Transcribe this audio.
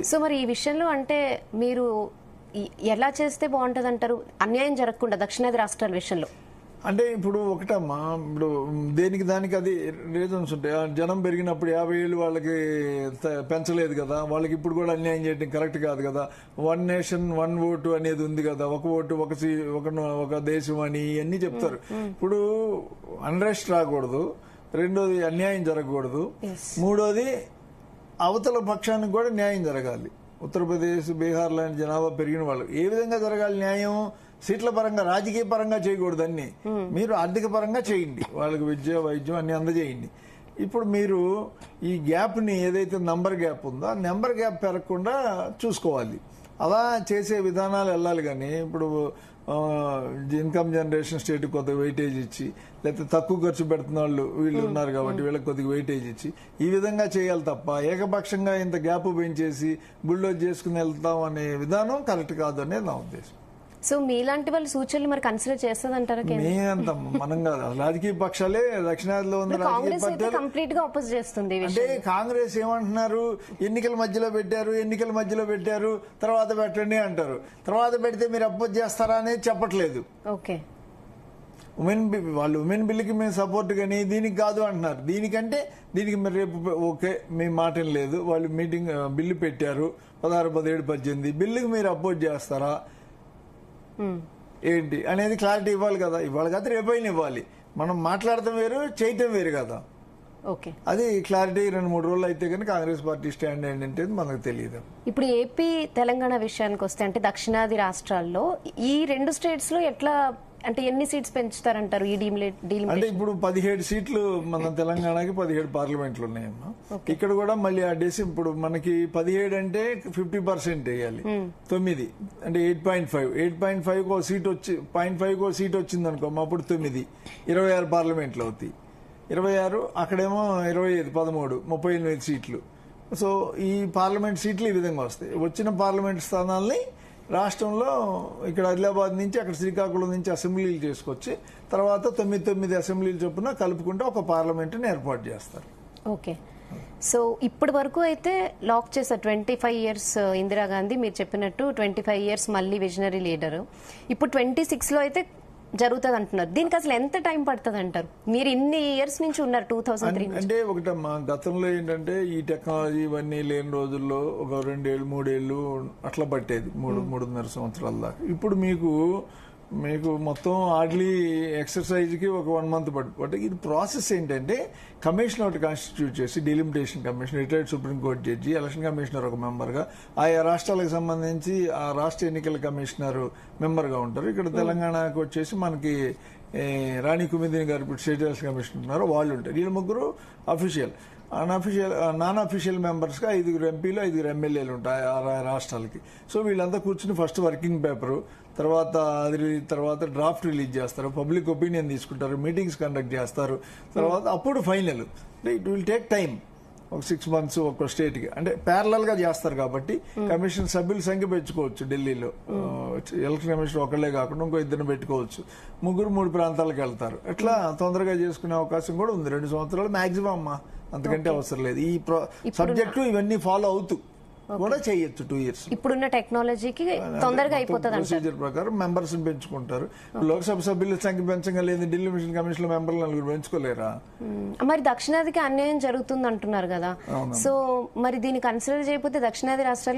So మరి ఈ విషయంలో అంటే మీరు ఎలా చేస్తే బాగుంటది అంటారు, అన్యాయం జరగకుండా దక్షిణాది రాష్ట్రాల విషయంలో? అంటే ఇప్పుడు ఒకటమ్మా, ఇప్పుడు దేనికి దానికి అది రీజన్స్ ఉంటాయి. జనం పెరిగినప్పుడు 50 ఏళ్ళు వాళ్ళకి పెంచలేదు కదా, వాళ్ళకి ఇప్పుడు కూడా అన్యాయం చేయడం కరెక్ట్ కాదు కదా. వన్ నేషన్ వన్ ఓటు అనేది ఉంది కదా, ఒక ఓటు ఒక దేశం అని ఇవన్నీ చెప్తారు. ఇప్పుడు అన్రెస్ట్ రాకూడదు, రెండోది అన్యాయం జరగకూడదు, మూడోది అవతల పక్షానికి కూడా న్యాయం జరగాలి. ఉత్తరప్రదేశ్, బీహార్ లాంటి జనాభా పెరిగిన వాళ్ళు ఏ విధంగా జరగాలి న్యాయం? సీట్ల పరంగా, రాజకీయ పరంగా చేయకూడదు. అన్ని మీరు ఆర్థిక పరంగా చేయండి, వాళ్ళకి విద్య, వైద్యం అన్ని అందజేయండి. ఇప్పుడు మీరు ఈ గ్యాప్ని, ఏదైతే నంబర్ గ్యాప్ ఉందో ఆ నెంబర్ గ్యాప్ పెరగకుండా చూసుకోవాలి. అలా చేసే విధానాలు వెళ్ళాలి. కానీ ఇప్పుడు ఇన్కమ్ జనరేషన్ స్టేట్ కొద్దిగా వెయిటేజ్ ఇచ్చి, లేకపోతే తక్కువ ఖర్చు పెడుతున్న వాళ్ళు వీళ్ళు ఉన్నారు కాబట్టి వీళ్ళకి కొద్దిగా వెయిటేజ్ ఇచ్చి ఈ విధంగా చేయాలి తప్ప ఏకపక్షంగా ఇంత గ్యాప్ పెంచేసి బుల్డోజ్ చేసుకుని వెళ్తాం అనే విధానం కరెక్ట్ కాదు అనేది నా ఉద్దేశం. సో మీలాంటి వాళ్ళు సూచనలు మరి కన్సిడర్ చేస్తుందంటారా? మేమంత మనం కాదు, రాజకీయ పక్షాలే దక్షిణాదిలో ఉన్న రాజకీయ పార్టీలు కంప్లీట్ గా అపోజ్ చేస్తుంది. అంటే కాంగ్రెస్ ఏమంటున్నారు, ఎన్నికల మధ్యలో పెట్టారు తర్వాత పెట్టండి అంటారు. తర్వాత పెడితే మీరు అపోజ్ చేస్తారా అనేది చెప్పట్లేదు. ఓకే, ఉమెన్ బిల్లుకి మేము సపోర్ట్, కానీ దీనికి కాదు అంటున్నారు. దీనికి మీరు రేపు ఓకే మీ మాట లేదు, వాళ్ళు మీటింగ్ బిల్లు పెట్టారు 16, 17, 18 బిల్లుకి మీరు అపోజ్ చేస్తారా ఏంటి అనేది క్లారిటీ ఇవ్వాలి కదా. ఇవాళ కాదు రేపైనా ఇవ్వాలి. మనం మాట్లాడటం వేరు, చేయటం వేరు కదా. ఓకే, అది క్లారిటీ 2-3 రోజులు అయితే కానీ కాంగ్రెస్ పార్టీ స్టాండ్ ఏంటంటే మనకు తెలియదు. ఇప్పుడు ఏపీ, తెలంగాణ విషయానికి వస్తే అంటే దక్షిణాది రాష్ట్రాల్లో ఈ 2 స్టేట్స్ లో ఎట్లా, అంటే ఎన్ని సీట్స్ పెంచుతారంటారు ఈ అంటే ఇప్పుడు 17 సీట్లు మన తెలంగాణకి, 17 పార్లమెంట్లు ఉన్నాయమ్మా. ఇక్కడ కూడా మళ్ళీ ఆ డేసి ఇప్పుడు మనకి 17 అంటే 50% వేయాలి. 9 అంటే 8.5 ఒక సీట్ వచ్చి 0.5 ఒక సీట్ వచ్చింది అనుకో, అప్పుడు 9, 26 పార్లమెంట్లు అవుతాయి. 26 అక్కడేమో 25, 13, 38 సీట్లు. సో ఈ పార్లమెంట్ సీట్లు ఈ విధంగా వస్తాయి. వచ్చిన పార్లమెంట్ స్థానాల్ని రాష్ట్రంలో ఇక్కడ ఆదిలాబాద్ నుంచి, అక్కడ శ్రీకాకుళం నుంచి అసెంబ్లీలు చేసుకొచ్చి తర్వాత 9 అసెంబ్లీలు చొప్పున కలుపుకుంటే ఒక పార్లమెంటుని ఏర్పాటు చేస్తారు. ఓకే, సో ఇప్పటి వరకు అయితే లాక్ చేశారు 25 ఇయర్స్ ఇందిరాగాంధీ, మీరు చెప్పినట్టు 25 ఇయర్స్ మళ్ళీ విజనరీ లీడర్. ఇప్పుడు 26 లో అయితే జరుగుతుంది అంటున్నారు. దీనికి అసలు ఎంత టైం పడుతుంది అంటారు? మీరు ఇన్ని ఇయర్స్ నుంచి ఉన్నారు, 2003 అంటే ఒకటమ్మా, గతంలో ఏంటంటే ఈ టెక్నాలజీ ఇవన్నీ లేని రోజుల్లో ఒక 2 ఏళ్ళు 3 ఏళ్ళు అట్లా పట్టేది, 3-3.5 సంవత్సరాల దాకా. ఇప్పుడు మీకు మొత్తం హార్డ్లీ ఎక్సర్సైజ్ కి ఒక 1 మంత్ పట్టు. ఇది ప్రాసెస్ ఏంటంటే కమిషన్ ఒకటి కాన్స్టిట్యూట్ చేసి, delimitation commission, retired supreme court judge, election commissioner ఒక మెంబర్ గా, ఆయా రాష్ట్రాలకు సంబంధించి ఆ రాష్ట్ర ఎన్నికల కమిషనర్ మెంబర్ గా ఉంటారు. ఇక్కడ తెలంగాణకు వచ్చేసి మనకి రాణి కుమిదిని గారు ఇప్పుడు స్టేట్ ఎలక్షన్ కమిషనర్ ఉన్నారు, వాళ్ళు ఉంటారు. వీళ్ళు ముగ్గురు అఫీషియల్. నాన్ అఫీషియల్ మెంబర్స్ గా 5 ఎంపీలు, 5 ఎమ్మెల్యేలు ఉంటాయి ఆ రాష్ట్రాలకి. సో వీళ్ళంతా కూర్చుని ఫస్ట్ వర్కింగ్ పేపరు, తర్వాత డ్రాఫ్ట్ రిలీజ్ చేస్తారు, పబ్లిక్ ఒపీనియన్ తీసుకుంటారు, మీటింగ్స్ కండక్ట్ చేస్తారు, తర్వాత అప్పుడు final. It will take time, ఒక 6 మంత్స్ ఒక స్టేట్ కి. అంటే ప్యారలల్ గా చేస్తారు కాబట్టి కమిషన్ సభ్యుల సంఖ్య పెంచుకోవచ్చు. ఢిల్లీలో ఎలక్షన్ కమిషన్ ఒకళ్లే కాకుండా ఇంకో 2 పెట్టుకోవచ్చు. 3 ప్రాంతాలకు వెళ్తారు. ఎట్లా తొందరగా చేసుకునే అవకాశం కూడా ఉంది. 2 సంవత్సరాలు మాక్సిమం అమ్మా, అంతకంటే అవసరం లేదు. ఈ సబ్జెక్టు ఇవన్నీ ఫాలో అవుతూ కూడా చేయొచ్చు 2 ఇయర్స్. ఇప్పుడున్న టెక్నాలజీకి తొందరగా అయిపోతుంది. ప్రొసీజర్ ప్రకారం మెంబర్స్ పెంచుకుంటారు. లోక్సభ సభ్యుల సంఖ్య పెంచగా లేదు, ఢిల్లీ కమిషన్ లో మెంబర్లు 4 పెంచుకోలేరా? మరి దక్షిణాదికి అన్యాయం జరుగుతుంది అంటున్నారు కదా. సో మరి దీన్ని కన్సిడర్ చేయకపోతే దక్షిణాది రాష్ట్రాలు